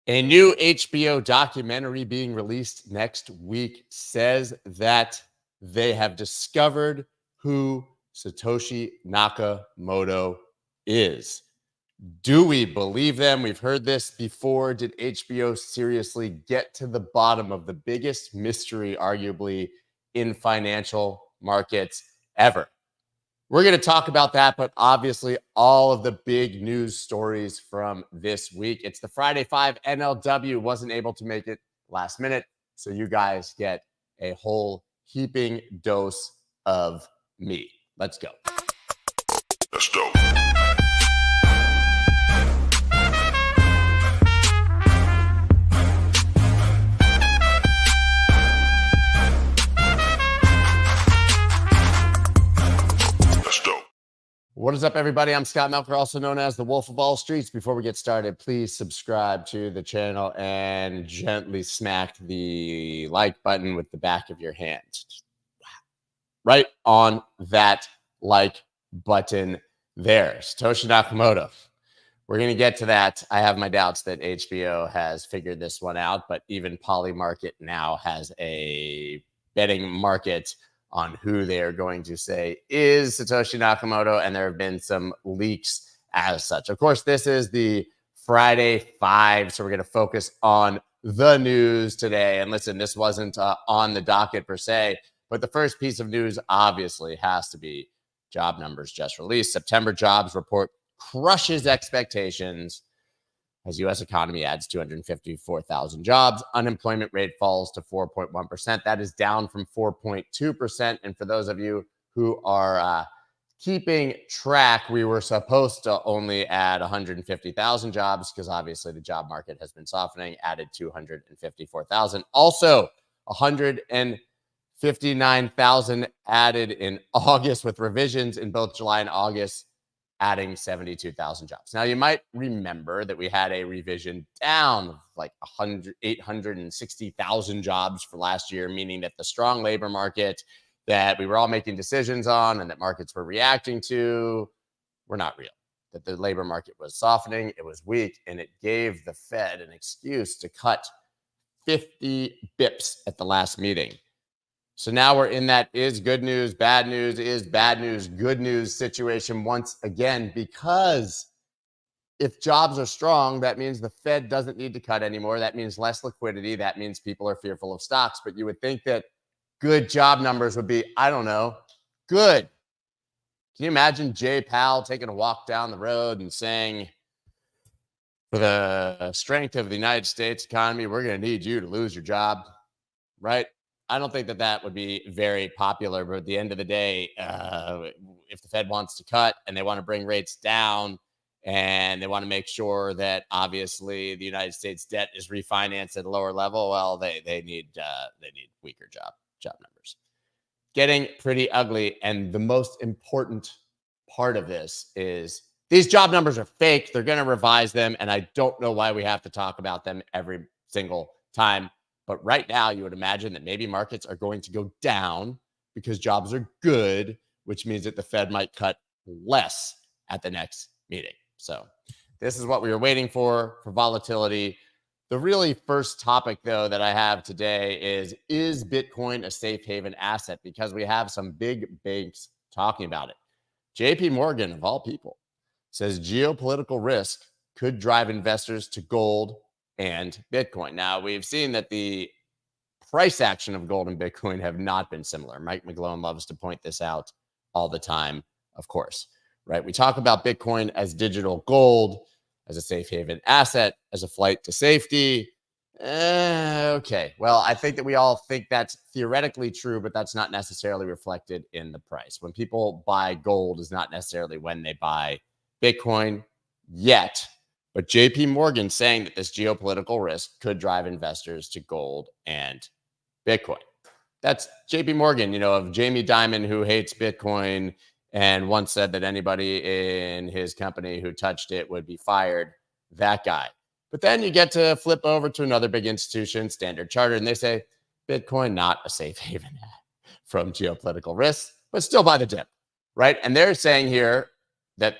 A new HBO documentary being released next week says that they have discovered who Satoshi Nakamoto is. Do we believe them? We've heard this before. Did HBO seriously get to the bottom of the biggest mystery, arguably, in financial markets ever? We're going to talk about that, but obviously all of the big news stories from this week. It's the Friday 5 NLW. Wasn't able to make it last minute, so you guys get a whole heaping dose of me. Let's go. Let's go. What is up, everybody? I'm Scott Melker, also known as the Wolf of All Streets. Before we get started, please subscribe to the channel and gently smack the like button with the back of your hand. Right on that like button there. Satoshi Nakamoto. We're going to get to that. I have my doubts that HBO has figured this one out, but even Polymarket now has a betting market on who they are going to say is Satoshi Nakamoto, and there have been some leaks as such. Of course, this is the Friday 5, so we're going to focus on the news today. And listen, this wasn't on the docket per se, but the first piece of news obviously has to be job numbers just released. September jobs report crushes expectations as U.S. economy adds 254,000 jobs. Unemployment rate falls to 4.1%. That is down from 4.2%. And for those of you who are keeping track, we were supposed to only add 150,000 jobs because obviously the job market has been softening, added 254,000. Also, 159,000 added in August with revisions in both July and August, adding 72,000 jobs. Now, you might remember that we had a revision down of like 860,000 jobs for last year, meaning that the strong labor market that we were all making decisions on and that markets were reacting to were not real, that the labor market was softening, it was weak, and it gave the Fed an excuse to cut 50 bips at the last meeting. So now we're in that is good news, bad news, is bad news, good news situation once again, because if jobs are strong, that means the Fed doesn't need to cut anymore. That means less liquidity. That means people are fearful of stocks. But you would think that good job numbers would be, I don't know, good. Can you imagine Jay Powell taking a walk down the road and saying, for the strength of the United States economy, we're going to need you to lose your job, right? I don't think that that would be very popular, but at the end of the day, if the Fed wants to cut and they want to bring rates down and they want to make sure that obviously the United States debt is refinanced at a lower level, well, they need weaker job numbers. Getting pretty ugly, and the most important part of this is these job numbers are fake. They're going to revise them, and I don't know why we have to talk about them every single time. But right now, you would imagine that maybe markets are going to go down because jobs are good, which means that the Fed might cut less at the next meeting. So this is what we were waiting for volatility. The really first topic, though, that I have today is Bitcoin a safe haven asset? Because we have some big banks talking about it. JP Morgan, of all people, says geopolitical risk could drive investors to gold and Bitcoin. Now, we've seen that the price action of gold and Bitcoin have not been similar. Mike McGlone loves to point this out all the time, of course, right? We talk about Bitcoin as digital gold, as a safe haven asset, as a flight to safety. Okay, well, I think that we all think that's theoretically true, but that's not necessarily reflected in the price. When people buy gold is not necessarily when they buy Bitcoin yet. But JP Morgan saying that this geopolitical risk could drive investors to gold and Bitcoin. That's JP Morgan, of Jamie Dimon, who hates Bitcoin and once said that anybody in his company who touched it would be fired. That guy. But then you get to flip over to another big institution, Standard Chartered, and they say Bitcoin not a safe haven from geopolitical risks, but still buy the dip, right? And they're saying here that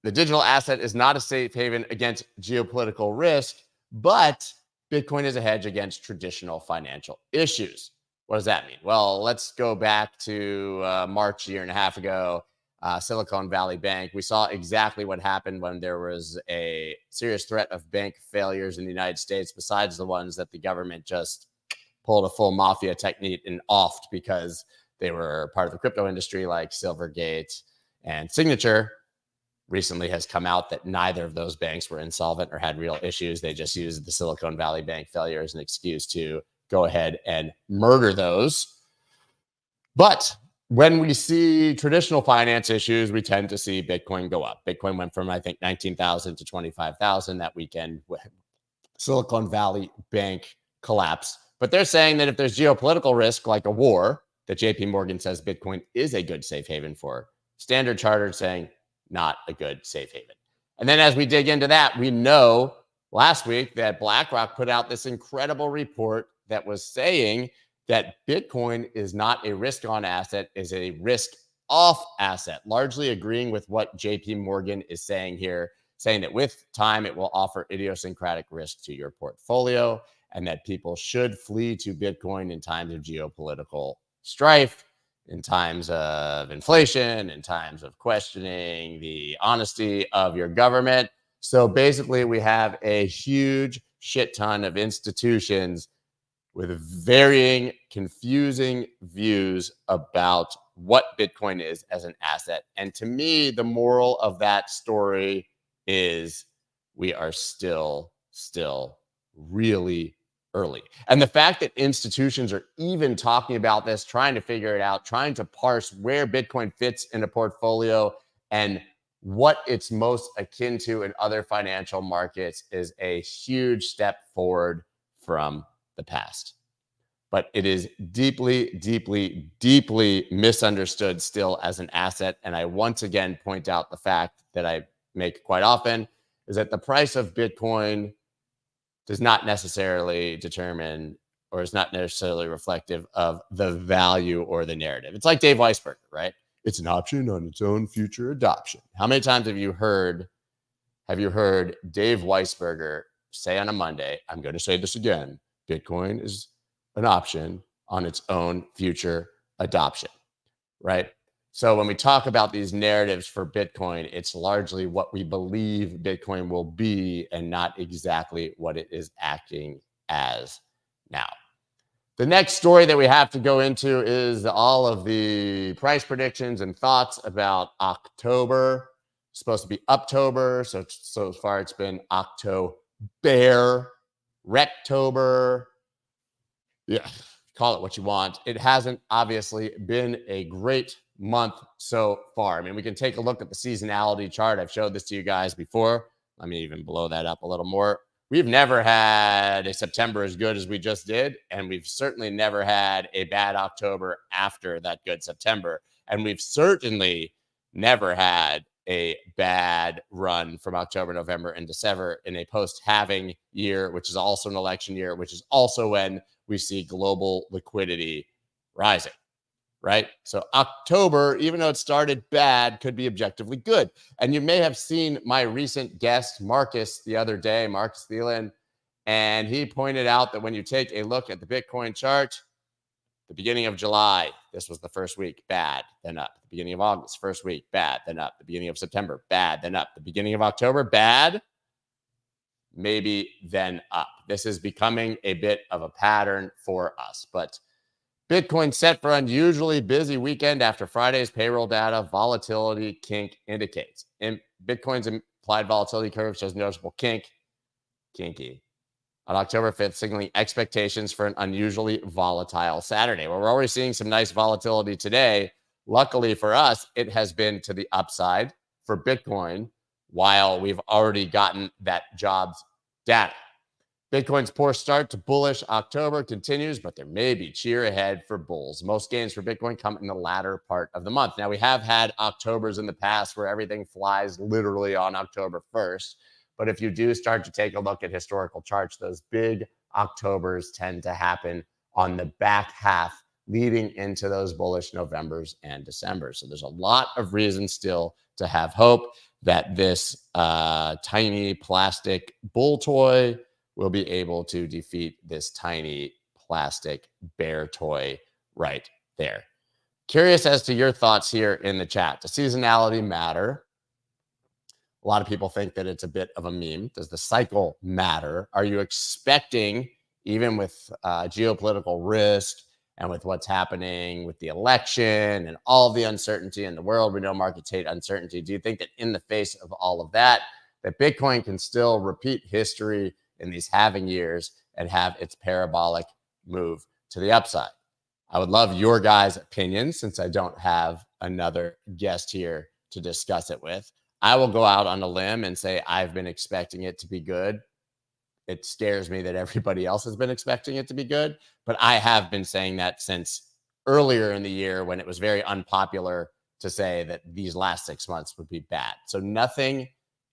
the digital asset is not a safe haven against geopolitical risk, but Bitcoin is a hedge against traditional financial issues. What does that mean? Well, let's go back to March, a year and a half ago, Silicon Valley Bank. We saw exactly what happened when there was a serious threat of bank failures in the United States, besides the ones that the government just pulled a full mafia technique and offed because they were part of the crypto industry, like Silvergate and Signature. Recently has come out that neither of those banks were insolvent or had real issues. They just used the Silicon Valley Bank failure as an excuse to go ahead and murder those. But when we see traditional finance issues, we tend to see Bitcoin go up. Bitcoin went from, I think, 19,000 to 25,000 that weekend when Silicon Valley Bank collapsed. But they're saying that if there's geopolitical risk, like a war, that JP Morgan says Bitcoin is a good safe haven for. Standard Chartered saying not a good safe haven. And then as we dig into that, we know last week that BlackRock put out this incredible report that was saying that Bitcoin is not a risk-on asset, is a risk-off asset, largely agreeing with what JP Morgan is saying here, saying that with time, it will offer idiosyncratic risk to your portfolio and that people should flee to Bitcoin in times of geopolitical strife, in times of inflation, in times of questioning the honesty of your government. So basically, we have a huge shit ton of institutions with varying, confusing views about what Bitcoin is as an asset. And to me, the moral of that story is we are still really early. And the fact that institutions are even talking about this, trying to figure it out, trying to parse where Bitcoin fits in a portfolio and what it's most akin to in other financial markets is a huge step forward from the past. But it is deeply misunderstood still as an asset. And I once again point out the fact that I make quite often is that the price of Bitcoin does not necessarily determine or is not necessarily reflective of the value or the narrative. It's like Dave Weisberger, right? It's an option on its own future adoption. How many times have you heard Dave Weisberger say on a Monday, I'm going to say this again, Bitcoin is an option on its own future adoption, right? So when we talk about these narratives for Bitcoin, it's largely what we believe Bitcoin will be and not exactly what it is acting as now. The next story that we have to go into is all of the price predictions and thoughts about October. It's supposed to be Uptober, so far it's been October, Rectober. Yeah, call it what you want. It hasn't obviously been a great month so far. I mean, we can take a look at the seasonality chart. I've showed this to you guys before. Let me even blow that up a little more. We've never had a September as good as we just did, and we've certainly never had a bad October after that good September. And we've certainly never had a bad run from October, November, and December in a post-halving year, which is also an election year, which is also when we see global liquidity rising, right? So October, even though it started bad, could be objectively good. And you may have seen my recent guest, Marcus, the other day, Marcus Thielen, and he pointed out that when you take a look at the Bitcoin chart, the beginning of July, this was the first week, bad, then up. The beginning of August, first week, bad, then up. The beginning of September, bad, then up. The beginning of October, bad, maybe then up. This is becoming a bit of a pattern for us. But Bitcoin set for unusually busy weekend after Friday's payroll data. Volatility kink indicates. In Bitcoin's implied volatility curve shows noticeable kinky. On October 5th, signaling expectations for an unusually volatile Saturday. Well, we're already seeing some nice volatility today. Luckily for us, it has been to the upside for Bitcoin while we've already gotten that jobs data. Bitcoin's poor start to bullish October continues, but there may be cheer ahead for bulls. Most gains for Bitcoin come in the latter part of the month. Now, we have had Octobers in the past where everything flies literally on October 1st. But if you do start to take a look at historical charts, those big Octobers tend to happen on the back half leading into those bullish Novembers and Decembers. So there's a lot of reasons still to have hope that this tiny plastic bull toy will be able to defeat this tiny plastic bear toy right there. Curious as to your thoughts here in the chat. Does seasonality matter? A lot of people think that it's a bit of a meme. Does the cycle matter? Are you expecting, even with geopolitical risk and with what's happening with the election and all the uncertainty in the world, we know markets hate uncertainty. Do you think that in the face of all of that, that Bitcoin can still repeat history in these halving years and have its parabolic move to the upside? I would love your guys' opinions since I don't have another guest here to discuss it with. I will go out on a limb and say I've been expecting it to be good. It scares me that everybody else has been expecting it to be good, but I have been saying that since earlier in the year when it was very unpopular to say that these last 6 months would be bad. So nothing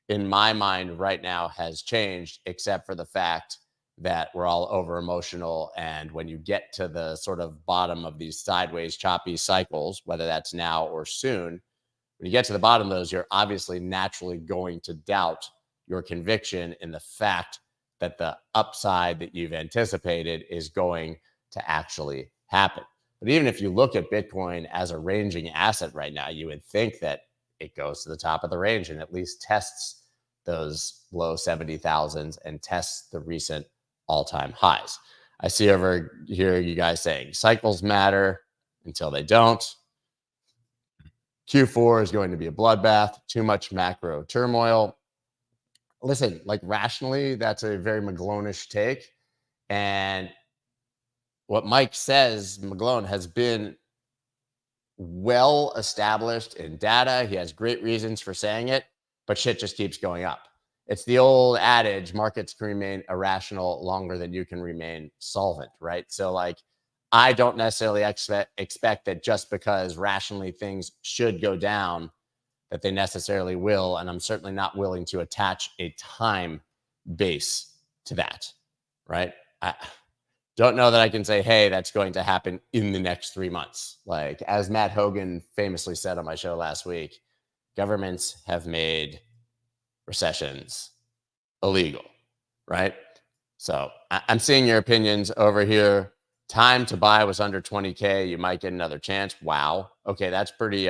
in my mind right now has changed except for the fact that we're all over emotional. And when you get to the sort of bottom of these sideways choppy cycles, whether that's now or soon, when you get to the bottom of those, you're obviously naturally going to doubt your conviction in the fact that the upside that you've anticipated is going to actually happen. But even if you look at Bitcoin as a ranging asset right now, you would think that it goes to the top of the range and at least tests those low 70,000s and tests the recent all-time highs. I see over here you guys saying cycles matter until they don't. Q4 is going to be a bloodbath, too much macro turmoil. Listen, like rationally, that's a very McGlone-ish take. And what Mike says, McGlone has been well established in data. He has great reasons for saying it, but shit just keeps going up. It's the old adage, markets can remain irrational longer than you can remain solvent, right? So like, I don't necessarily expect that just because rationally things should go down, that they necessarily will. And I'm certainly not willing to attach a time base to that, right? I don't know that I can say, hey, that's going to happen in the next 3 months. Like, as Matt Hogan famously said on my show last week, governments have made recessions illegal, right? So I'm seeing your opinions over here. Time to buy was under 20K. You might get another chance. Wow. Okay, that's pretty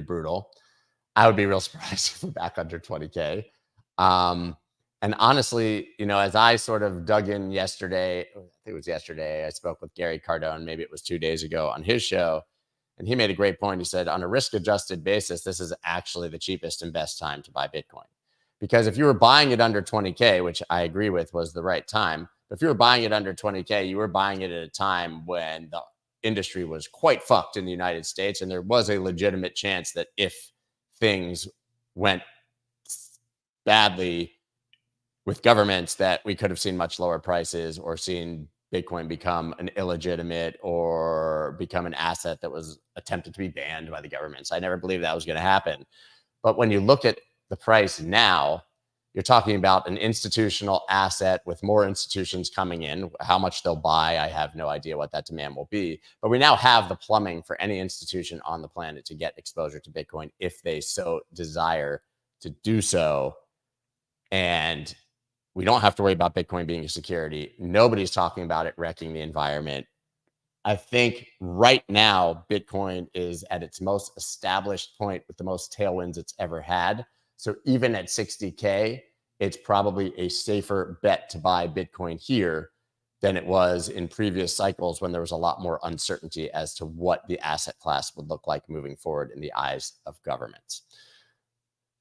brutal. I would be real surprised if we're back under 20K. And honestly, you know, as I sort of dug in yesterday, I think it was yesterday, I spoke with Gary Cardone, maybe it was 2 days ago on his show, and he made a great point. He said, on a risk-adjusted basis, this is actually the cheapest and best time to buy Bitcoin. Because if you were buying it under 20K, which I agree with was the right time, but if you were buying it under 20K, you were buying it at a time when the industry was quite fucked in the United States. And there was a legitimate chance that if things went badly with governments, that we could have seen much lower prices or seen Bitcoin become an illegitimate or become an asset that was attempted to be banned by the governments. I never believed that was going to happen. But when you look at the price now, you're talking about an institutional asset with more institutions coming in. How much they'll buy, I have no idea what that demand will be. But we now have the plumbing for any institution on the planet to get exposure to Bitcoin if they so desire to do so. And we don't have to worry about Bitcoin being a security. Nobody's talking about it wrecking the environment. I think right now, Bitcoin is at its most established point with the most tailwinds it's ever had. So even at 60K, it's probably a safer bet to buy Bitcoin here than it was in previous cycles when there was a lot more uncertainty as to what the asset class would look like moving forward in the eyes of governments.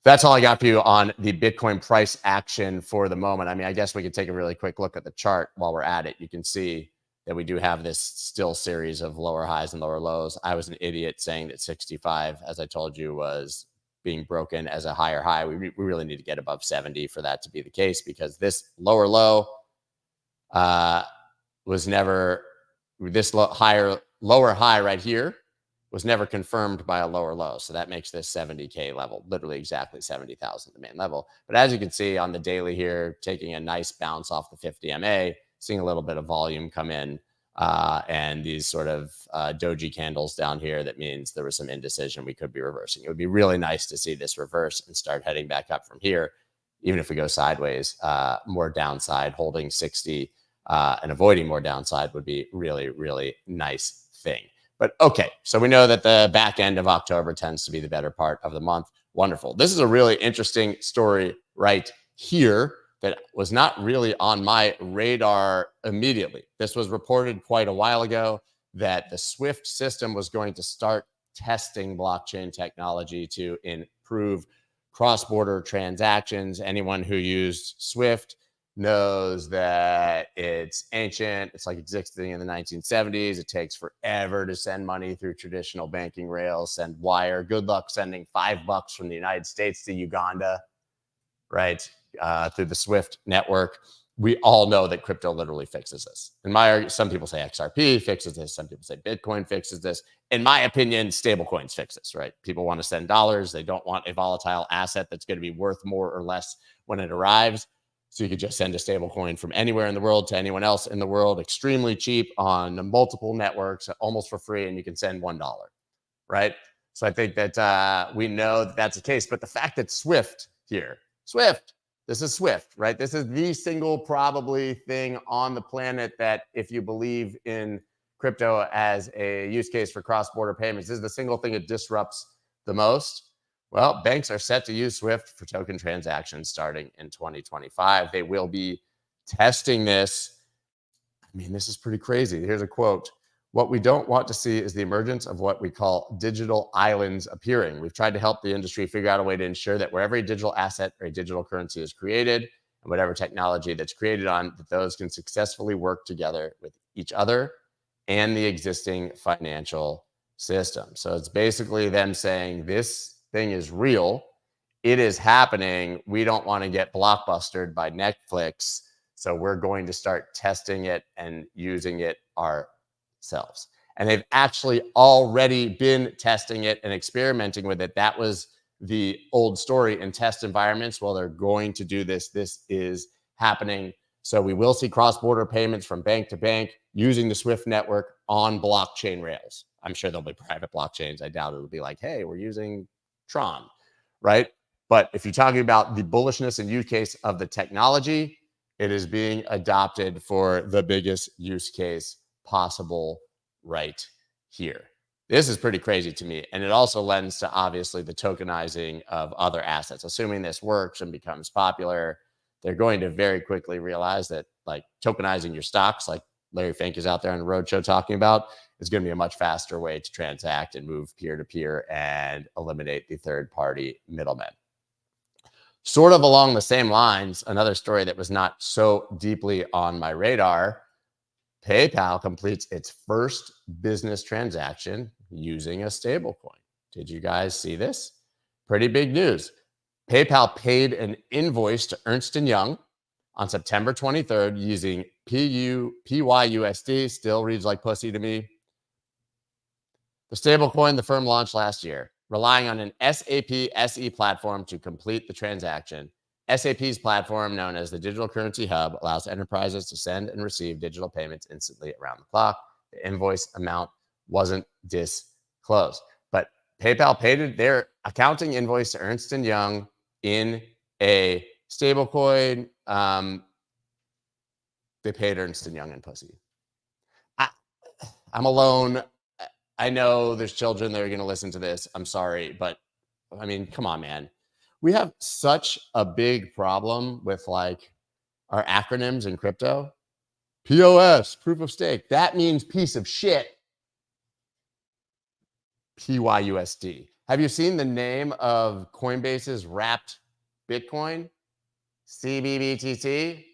That's all I got for you on the Bitcoin price action for the moment. I mean, I guess we could take a really quick look at the chart while we're at it. You can see that we do have this still series of lower highs and lower lows. I was an idiot saying that 65, as I told you, was being broken as a higher high. We really need to get above 70 for that to be the case, because this lower low was never, this lower high right here was never confirmed by a lower low. So that makes this 70K level, literally exactly 70,000, the main level. But as you can see on the daily here, taking a nice bounce off the 50 MA, seeing a little bit of volume come in, and these sort of doji candles down here, that means there was some indecision. We could be reversing. It would be really nice to see this reverse and start heading back up from here. even if we go sideways, more downside, holding 60 and avoiding more downside would be really, really nice thing. But okay, so we know that the back end of October tends to be the better part of the month. Wonderful. This is a really interesting story right here that was not really on my radar immediately. This was reported quite a while ago that the SWIFT system was going to start testing blockchain technology to improve cross-border transactions. Anyone who used SWIFT knows that it's ancient. It's like existing in the 1970s. It takes forever to send money through traditional banking rails, send wire. Good luck sending $5 from the United States to Uganda, right? Through the SWIFT network. We all know that crypto literally fixes this. Some people say XRP fixes this. Some people say Bitcoin fixes this. In my opinion, stablecoins fix this, right? People want to send dollars. They don't want a volatile asset that's going to be worth more or less when it arrives. So you could just send a stablecoin from anywhere in the world to anyone else in the world, extremely cheap on multiple networks, almost for free, and you can send $1, right? So I think that we know that that's the case. But the fact that SWIFT here, this is SWIFT, right? This is the single probably thing on the planet that, if you believe in crypto as a use case for cross-border payments, this is the single thing it disrupts the most. Well, banks are set to use SWIFT for token transactions starting in 2025. They will be testing this. I mean, this is pretty crazy. Here's a quote. What we don't want to see is the emergence of what we call digital islands appearing. We've tried to help the industry figure out a way to ensure that wherever a digital asset or a digital currency is created, and whatever technology that's created on, that those can successfully work together with each other and the existing financial system. So it's basically them saying this thing is real. It is happening. We don't want to get blockbustered by Netflix. So we're going to start testing it and using it ourselves. And they've actually already been testing it and experimenting with it. That was the old story in test environments. Well, they're going to do this. This is happening. So we will see cross-border payments from bank to bank using the SWIFT network on blockchain rails. I'm sure there'll be private blockchains. I doubt it'll be like, hey, we're using Tron, right? But if you're talking about the bullishness and use case of the technology, it is being adopted for the biggest use case possible right here. This is pretty crazy to me. And it also lends to, obviously, the tokenizing of other assets. Assuming this works and becomes popular, they're going to very quickly realize that, like, tokenizing your stocks, like Larry Fink is out there on the roadshow talking about, is going to be a much faster way to transact and move peer-to-peer and eliminate the third-party middlemen. Sort of along the same lines, another story that was not so deeply on my radar, PayPal completes its first business transaction using a stablecoin. Did you guys see this? Pretty big news. PayPal paid an invoice to Ernst & Young on September 23rd using PYUSD. Still reads like pussy to me. The stablecoin the firm launched last year, relying on an SAP SE platform to complete the transaction. SAP's platform, known as the Digital Currency Hub, allows enterprises to send and receive digital payments instantly around the clock. The invoice amount wasn't disclosed, but PayPal paid their accounting invoice to Ernst & Young in a stablecoin. They paid Ernst & Young in pussy. I'm alone. I know there's children that are going to listen to this. I'm sorry, but I mean, come on, man. We have such a big problem with, like, our acronyms in crypto. POS, proof of stake. That means piece of shit. PYUSD. Have you seen the name of Coinbase's wrapped Bitcoin? CBBTC.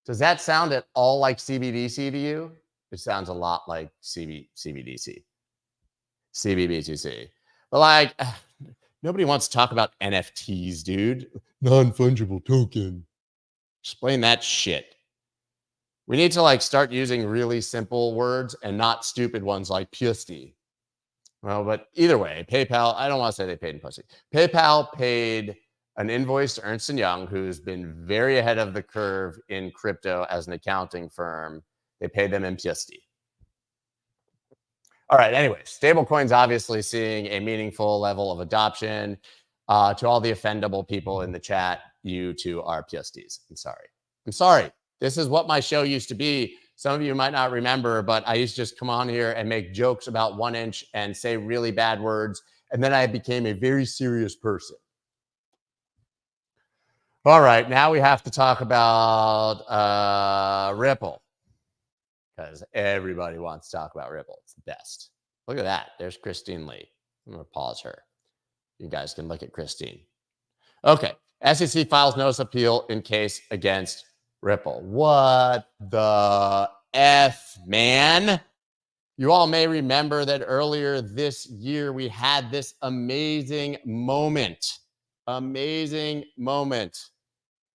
Does that sound at all like CBDC to you? It sounds a lot like CBDC. CBBTC. But, like, nobody wants to talk about NFTs, dude. Non-fungible token. Explain that shit. We need to, like, start using really simple words and not stupid ones like PUSD. Well, but either way, PayPal, I don't want to say they paid in pussy. PayPal paid an invoice to Ernst & Young, who's been very ahead of the curve in crypto as an accounting firm. They paid them in PUSD. All right, anyway, stablecoins obviously seeing a meaningful level of adoption. To all the offendable people in the chat, you two are PSDs. I'm sorry. This is what my show used to be. Some of you might not remember, but I used to just come on here and make jokes about 1 inch and say really bad words. And then I became a very serious person. All right, now we have to talk about Ripple, because everybody wants to talk about Ripple. It's the best. Look at that. There's Christine Lee. I'm going to pause her. You guys can look at Christine. Okay, SEC files notice appeal in case against Ripple. What the F, man? You all may remember that earlier this year we had this amazing moment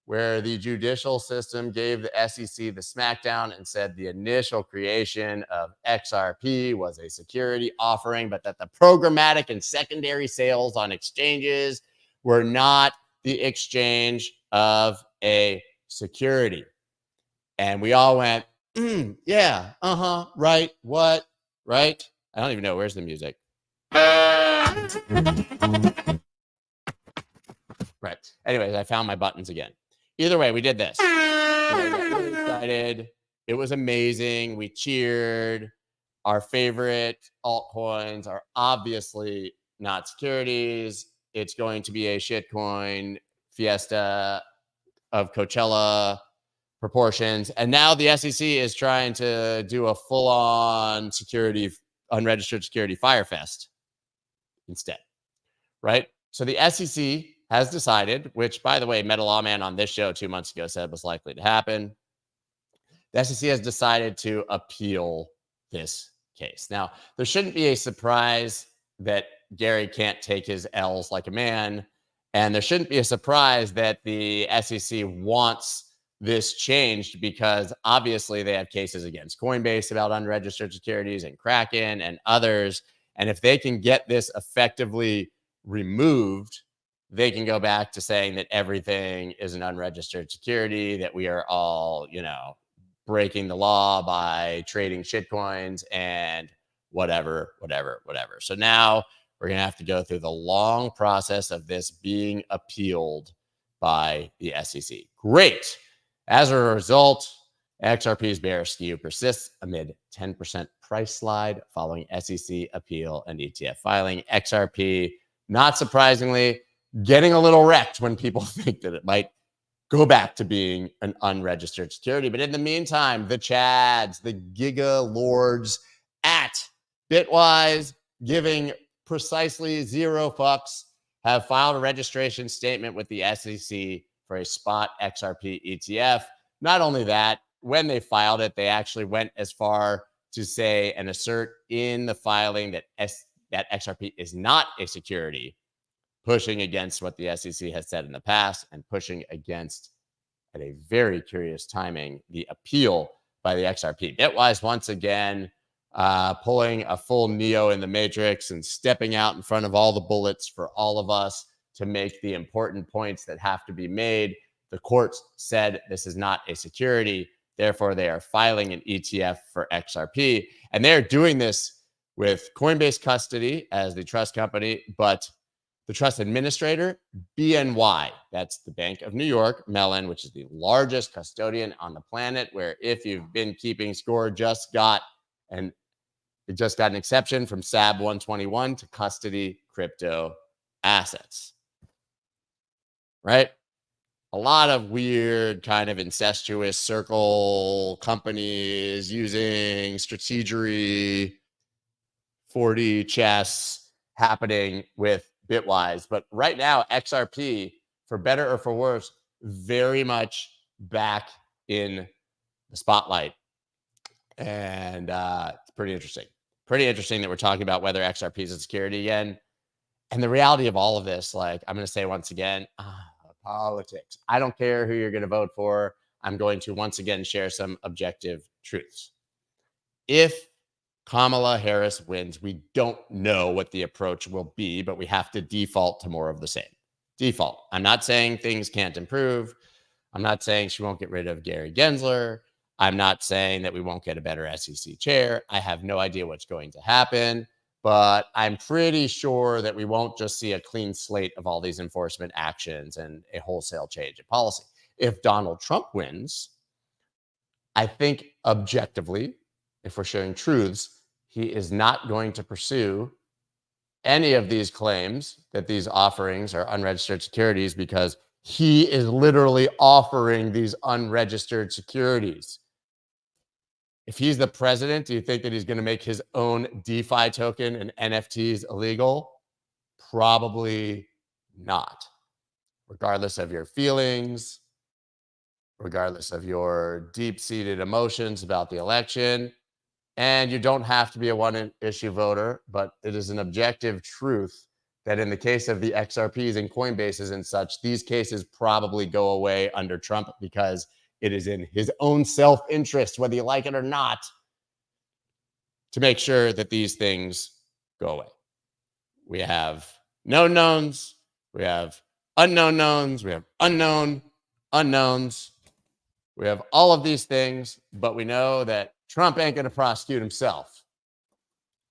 where the judicial system gave the SEC the smackdown and said the initial creation of XRP was a security offering, but that the programmatic and secondary sales on exchanges were not the exchange of a security. And we all went, yeah, right, what, right? I don't even know. Where's the music? Right. Anyways, I found my buttons again. Either way, we did this. We got really excited. It was amazing. We cheered. Our favorite altcoins are obviously not securities. It's going to be a shitcoin fiesta of Coachella proportions. And now the SEC is trying to do a full-on security, unregistered security firefest instead, right? So the SEC has decided, which, by the way, Meta Lawman on this show 2 months ago said was likely to happen. The SEC has decided to appeal this case. Now, there shouldn't be a surprise that Gary can't take his L's like a man, and there shouldn't be a surprise that the SEC wants this changed, because obviously they have cases against Coinbase about unregistered securities and Kraken and others. And if they can get this effectively removed, they can go back to saying that everything is an unregistered security, that we are all, breaking the law by trading shitcoins and whatever. So now we're going to have to go through the long process of this being appealed by the SEC. Great. As a result, XRP's bearish skew persists amid 10% price slide following SEC appeal and ETF filing. XRP, not surprisingly, getting a little wrecked when people think that it might go back to being an unregistered security. But in the meantime, the Chads, the Giga Lords at Bitwise, giving precisely 0 fucks, have filed a registration statement with the SEC for a spot XRP ETF. Not only that, when they filed it, they actually went as far to say and assert in the filing that XRP is not a security, pushing against what the SEC has said in the past and pushing against, at a very curious timing, the appeal by the XRP. Bitwise once again pulling a full Neo in the Matrix and stepping out in front of all the bullets for all of us to make the important points that have to be made. The courts said this is not a security. Therefore, they are filing an ETF for XRP. And they're doing this with Coinbase custody as the trust company, but the trust administrator, BNY, that's the Bank of New York Mellon, which is the largest custodian on the planet, where if you've been keeping score, just got an exception from SAB 121 to custody crypto assets, right? A lot of weird kind of incestuous circle companies using strategery, 4D chess happening with Bitwise. But right now, XRP, for better or for worse, very much back in the spotlight. And it's pretty interesting. Pretty interesting that we're talking about whether XRP is a security again. And the reality of all of this, like I'm going to say once again, politics. I don't care who you're going to vote for. I'm going to once again share some objective truths. If Kamala Harris wins, we don't know what the approach will be, but we have to default to more of the same. Default. I'm not saying things can't improve. I'm not saying she won't get rid of Gary Gensler. I'm not saying that we won't get a better SEC chair. I have no idea what's going to happen, but I'm pretty sure that we won't just see a clean slate of all these enforcement actions and a wholesale change in policy. If Donald Trump wins, I think objectively, if we're sharing truths, he is not going to pursue any of these claims that these offerings are unregistered securities, because he is literally offering these unregistered securities. If he's the president, do you think that he's going to make his own DeFi token and NFTs illegal? Probably not. Regardless of your feelings, regardless of your deep-seated emotions about the election, and you don't have to be a one-issue voter, but it is an objective truth that in the case of the XRPs and Coinbases and such, these cases probably go away under Trump, because it is in his own self-interest, whether you like it or not, to make sure that these things go away. We have known knowns, we have unknown knowns, we have unknown unknowns. We have all of these things, but we know that Trump ain't going to prosecute himself.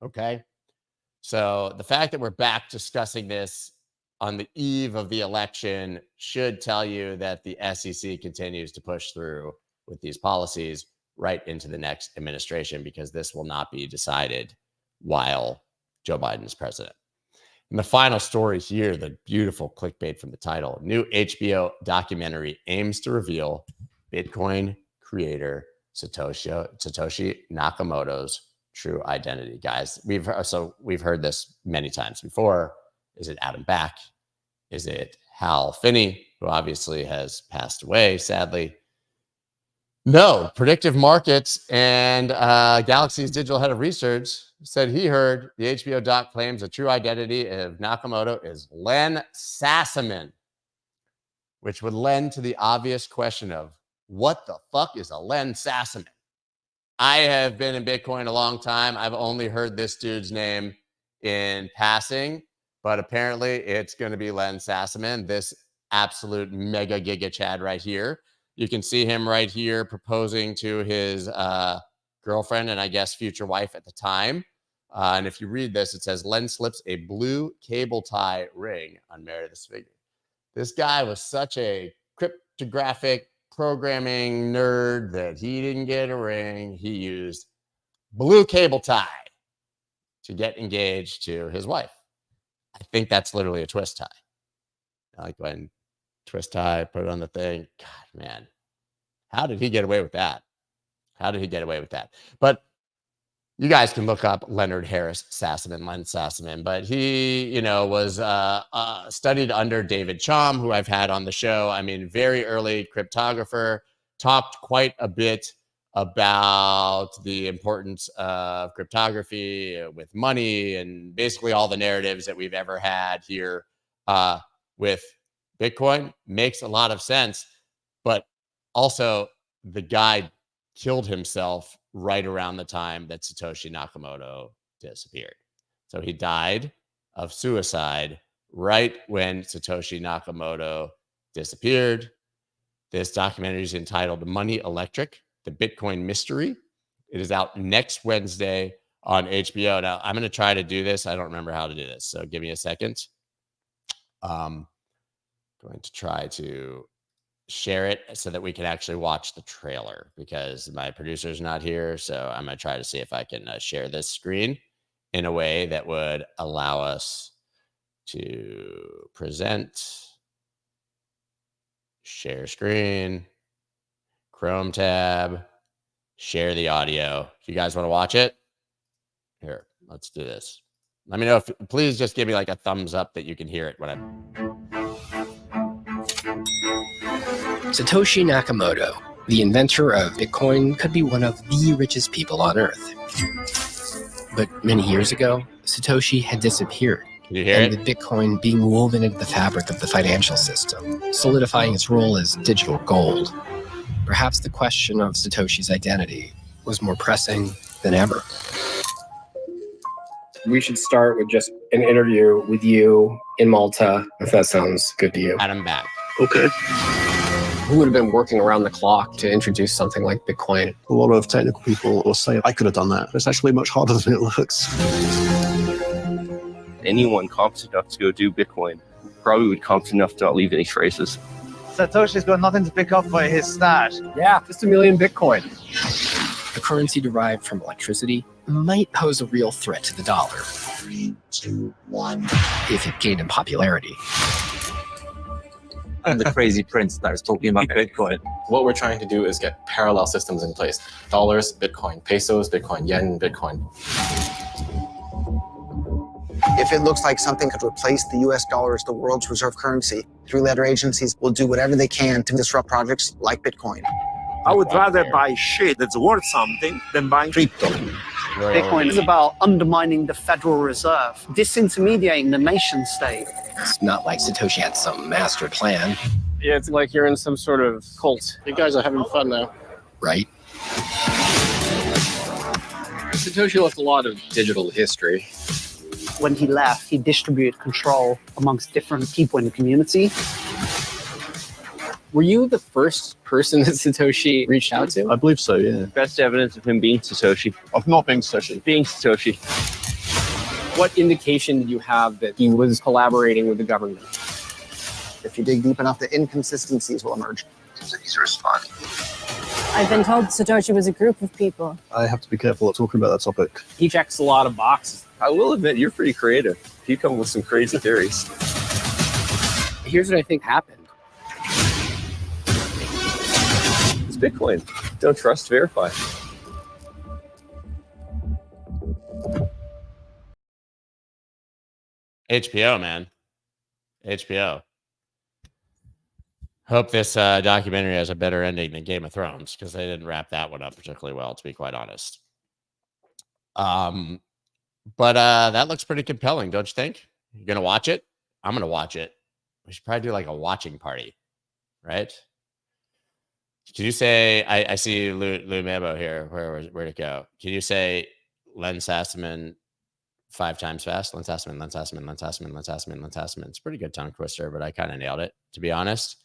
Okay? So the fact that we're back discussing this on the eve of the election should tell you that the SEC continues to push through with these policies right into the next administration, because this will not be decided while Joe Biden is president. And the final story here, the beautiful clickbait from the title: new HBO documentary aims to reveal Bitcoin creator Satoshi Nakamoto's true identity. Guys, we've heard this many times before. Is it Adam Back? Is it Hal Finney, who obviously has passed away, sadly? No. Predictive Markets and Galaxy's digital head of research said he heard the HBO doc claims the true identity of Nakamoto is Len Sassaman, which would lend to the obvious question of, what the fuck is a Len Sassaman? I have been in Bitcoin a long time. I've only heard this dude's name in passing, but apparently it's going to be Len Sassaman, this absolute mega giga chad right here. You can see him right here proposing to his girlfriend and I guess future wife at the time. And if you read this, it says, Len slips a blue cable tie ring on Meredith's figure. This guy was such a cryptographic programming nerd that he didn't get a ring. He used blue cable tie to get engaged to his wife. I think that's literally a twist tie. Like when twist tie, put it on the thing. God, man, how did he get away with that? How did he get away with that? But you guys can look up Leonard Harris Sassaman, Len Sassaman, but he, was studied under David Chaum, who I've had on the show. I mean, very early cryptographer, talked quite a bit about the importance of cryptography with money and basically all the narratives that we've ever had here with Bitcoin. Makes a lot of sense, but also the guy killed himself right around the time that Satoshi Nakamoto disappeared. So he died of suicide right when Satoshi Nakamoto disappeared. This documentary is entitled Money Electric: The Bitcoin Mystery. It is out next Wednesday on HBO. Now, I'm going to try to do this. I don't remember how to do this, so give me a second. Going to try to share it so that we can actually watch the trailer, because my producer's not here. So I'm going to try to see if I can share this screen in a way that would allow us to present, share screen, Chrome tab, share the audio. If you guys want to watch it, here, let's do this. Let me know if, please just give me like a thumbs up that you can hear it when I'm. Satoshi Nakamoto, the inventor of Bitcoin, could be one of the richest people on Earth. But many years ago, Satoshi had disappeared. Can you hear and it? with Bitcoin being woven into the fabric of the financial system, solidifying its role as digital gold, perhaps the question of Satoshi's identity was more pressing than ever. We should start with just an interview with you in Malta, if that sounds good to you. Adam Back. Okay. Who would have been working around the clock to introduce something like Bitcoin? A lot of technical people will say, I could have done that. It's actually much harder than it looks. anyone competent enough to go do Bitcoin probably would competent enough to not leave any traces. Satoshi's got nothing to pick up by his stash. Yeah, just 1 million Bitcoin. A currency derived from electricity might pose a real threat to the dollar. 3, 2, 1. If it gained in popularity. I'm the crazy prince that is talking about Bitcoin. What we're trying to do is get parallel systems in place. Dollars, Bitcoin, pesos, Bitcoin, yen, Bitcoin. If it looks like something could replace the US dollar as the world's reserve currency, three-letter agencies will do whatever they can to disrupt projects like Bitcoin. I would rather buy shit that's worth something than buying crypto. Bitcoin is about undermining the Federal Reserve, disintermediating the nation state. It's not like Satoshi had some master plan. Yeah, it's like you're in some sort of cult. You guys are having fun now. Right? Satoshi left a lot of digital history. When he left, he distributed control amongst different people in the community. Were you the first person that Satoshi reached out to? I believe so, yeah. Best evidence of him being Satoshi. Of not being Satoshi. Being Satoshi. What indication did you have that he was collaborating with the government? If you dig deep enough, the inconsistencies will emerge. He's responding. I've been told Satoshi was a group of people. I have to be careful of talking about that topic. He checks a lot of boxes. I will admit, you're pretty creative. You come with some crazy theories. Here's what I think happened. It's Bitcoin. Don't trust, verify. HBO, man. HBO. Hope this documentary has a better ending than Game of Thrones, because they didn't wrap that one up particularly well, to be quite honest. But that looks pretty compelling, don't you think? You're going to watch it? I'm going to watch it. We should probably do like a watching party, right? Can you say, I see Lou Mebo here. Where'd it go? Can you say Len Sassaman 5 times fast? Len Sassaman, Len Sassaman, Len Sassaman, Len Sassaman, Len Sassaman. It's a pretty good tongue twister, but I kind of nailed it, to be honest.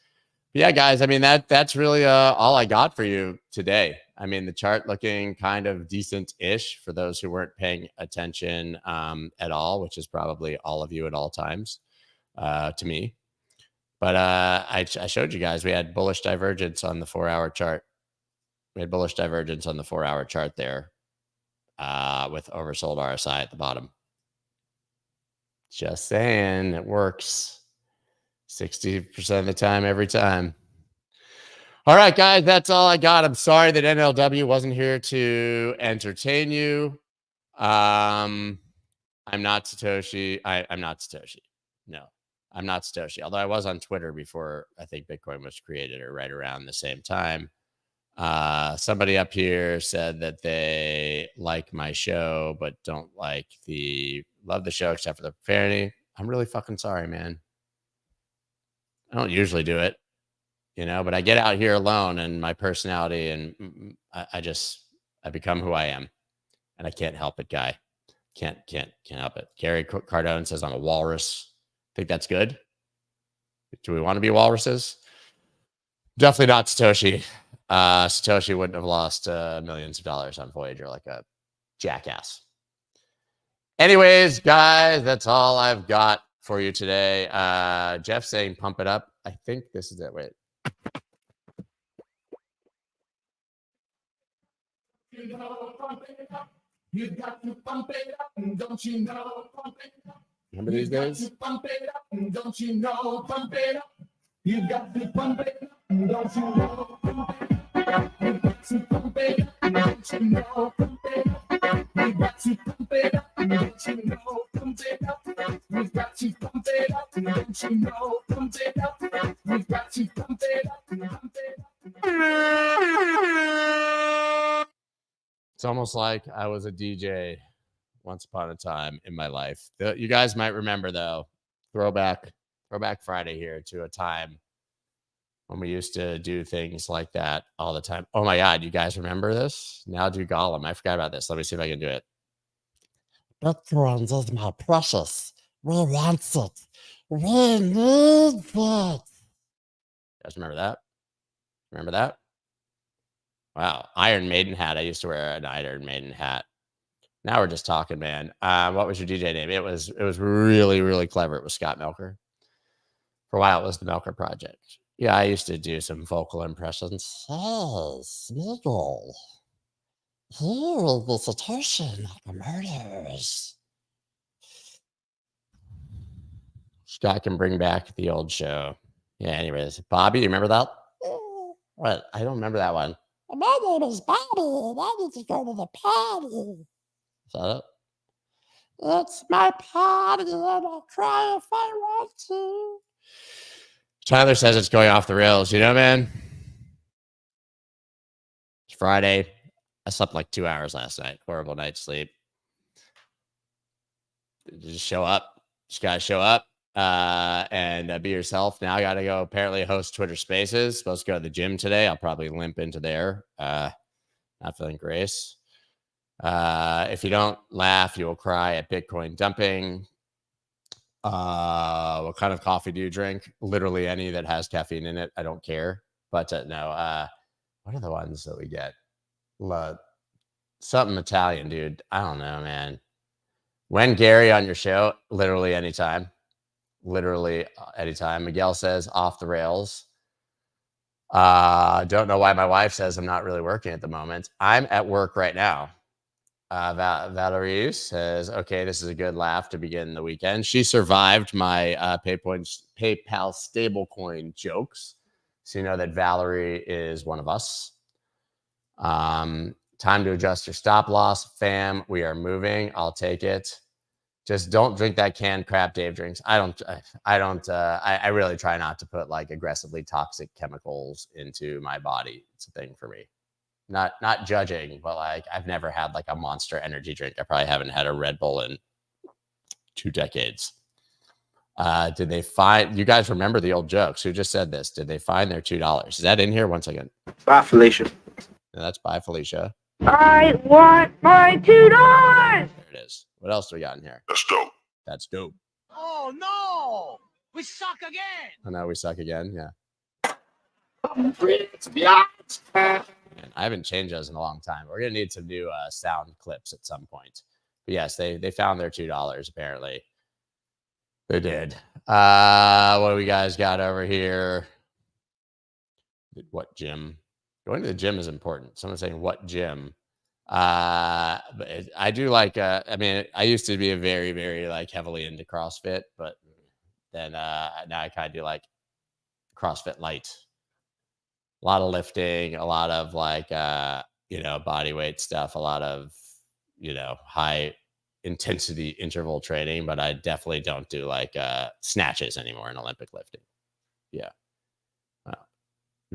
But yeah, guys, I mean, that's really all I got for you today. I mean, the chart looking kind of decent-ish for those who weren't paying attention at all, which is probably all of you at all times to me. But I showed you guys we had bullish divergence on the 4-hour chart. We had bullish divergence on the 4-hour chart there with oversold RSI at the bottom. Just saying, it works 60% of the time, every time. All right, guys, that's all I got. I'm sorry that NLW wasn't here to entertain you. I'm not Satoshi. I'm not Satoshi. No, I'm not Satoshi. Although I was on Twitter before I think Bitcoin was created, or right around the same time. Somebody up here said that they like my show, but don't love the show except for the profanity. I'm really fucking sorry, man. I don't usually do it, but I get out here alone and my personality, and I become who I am, and I can't help it, guy. Can't help it. Gary Cardone says I'm a walrus. Think that's good? Do we want to be walruses? Definitely not Satoshi. Satoshi wouldn't have lost millions of dollars on Voyager like a jackass. Anyways, guys, that's all I've got for you today. Jeff saying pump it up. I think this is it. Wait. You got to pump it up, don't you know? Pump it up. Remember these days? Pump it up, don't you know? Pump it up. You got to pump it up, don't you know? Pump it up. You got to pump it up, don't you know? Pump it up. You got to pump it up, don't you know? Pump it up. We've got to pump it up, don't you know? Pump it up. We've got to pump it up, pump it up. It's almost like I was a DJ once upon a time in my life. You guys might remember, though, throwback Friday here to a time when we used to do things like that all the time. Oh my God, you guys remember this? Now do Gollum. I forgot about this. Let me see if I can do it. Bitcoin is my precious. We want it. We need it. You guys remember that? Remember that? Wow. Iron Maiden hat. I used to wear an Iron Maiden hat Now we're just talking, man. What was your DJ name? It was really, really clever. It was Scott Melker. For a while, it was the Melker Project. Yeah, I used to do some vocal impressions. Hey, Smeagol. Here is the Satoshi Nakamoto's. Scott can bring back the old show. Yeah, anyways. Bobby, you remember that? What? I don't remember that one. My name is Bobby, and I need to go to the party. Is that it? It's my party, and I'll cry if I want to. Tyler says it's going off the rails. You know, man? It's Friday. I slept like 2 hours last night. Horrible night's sleep. Just show up. Just got to show up and be yourself. Now I got to go apparently host Twitter Spaces. Supposed to go to the gym today. I'll probably limp into there. Not feeling grace. If you don't laugh, you will cry at Bitcoin dumping. What kind of coffee do you drink? Literally any that has caffeine in it. I don't care. But no, what are the ones that we get? Something Italian, dude. I don't know, man. When Gary on your show, literally anytime. Literally anytime. Miguel says off the rails. Don't know why my wife says I'm not really working at the moment. I'm at work right now. Valerie says, okay, this is a good laugh to begin the weekend. She survived my PayPal stablecoin jokes. So you know that Valerie is one of us. Time to adjust your stop loss, fam. We are moving. I'll take it. Just don't drink that canned crap Dave drinks. I really try not to put like aggressively toxic chemicals into my body. It's a thing for me. Not judging, but like I've never had like a Monster energy drink. I probably haven't had a Red Bull in 2 decades. Did they find, you guys remember the old jokes? Who just said this? Did they find their $2? Is that in here? One second. Bye, Felicia. Yeah, that's bye, Felicia. I want my $2. There it is. What else do we got in here? That's dope. That's dope. Oh no! We suck again! Oh, no, we suck again. Yeah. Yeah. Man, I haven't changed those in a long time. We're gonna need some new sound clips at some point. But yes, they found their $2 apparently. They did. What do we guys got over here? What gym? Going to the gym is important. Someone's saying what gym? But I do like. I mean, I used to be a very, very like heavily into CrossFit, but then now I kind of do like CrossFit light. A lot of lifting, a lot of like body weight stuff, a lot of high intensity interval training, but I definitely don't do like snatches anymore in Olympic lifting. Yeah.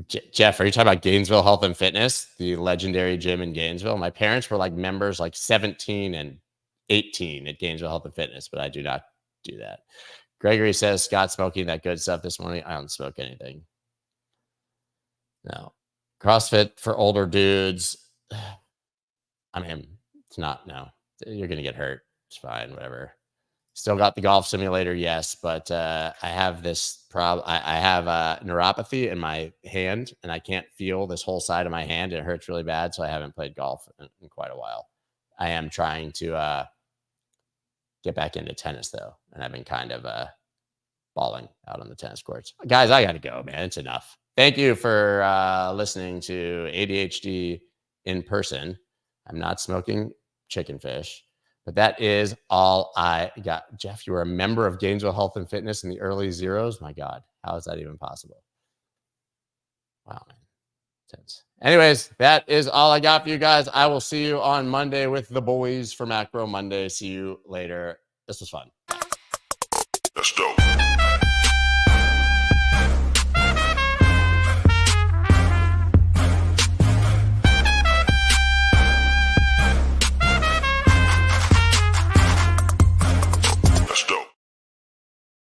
Jeff, are you talking about Gainesville Health and Fitness, the legendary gym in Gainesville? My parents were like members like 17 and 18 at Gainesville Health and Fitness, but I do not do that. Gregory says, Scott smoking that good stuff this morning. I don't smoke anything. No. CrossFit for older dudes. I mean, it's not, no. You're going to get hurt. It's fine, whatever. Still got the golf simulator, yes, but I have this problem. I have neuropathy in my hand, and I can't feel this whole side of my hand. It hurts really bad, so I haven't played golf in quite a while. I am trying to get back into tennis, though, and I've been kind of balling out on the tennis courts. Guys, I got to go, man. It's enough. Thank you for listening to ADHD in person. I'm not smoking chicken fish. But that is all I got. Jeff, you were a member of Gainesville Health and Fitness in the early zeros. My God, how is that even possible? Wow, man. Tense. Anyways, that is all I got for you guys. I will see you on Monday with the boys for Macro Monday. See you later. This was fun. That's dope.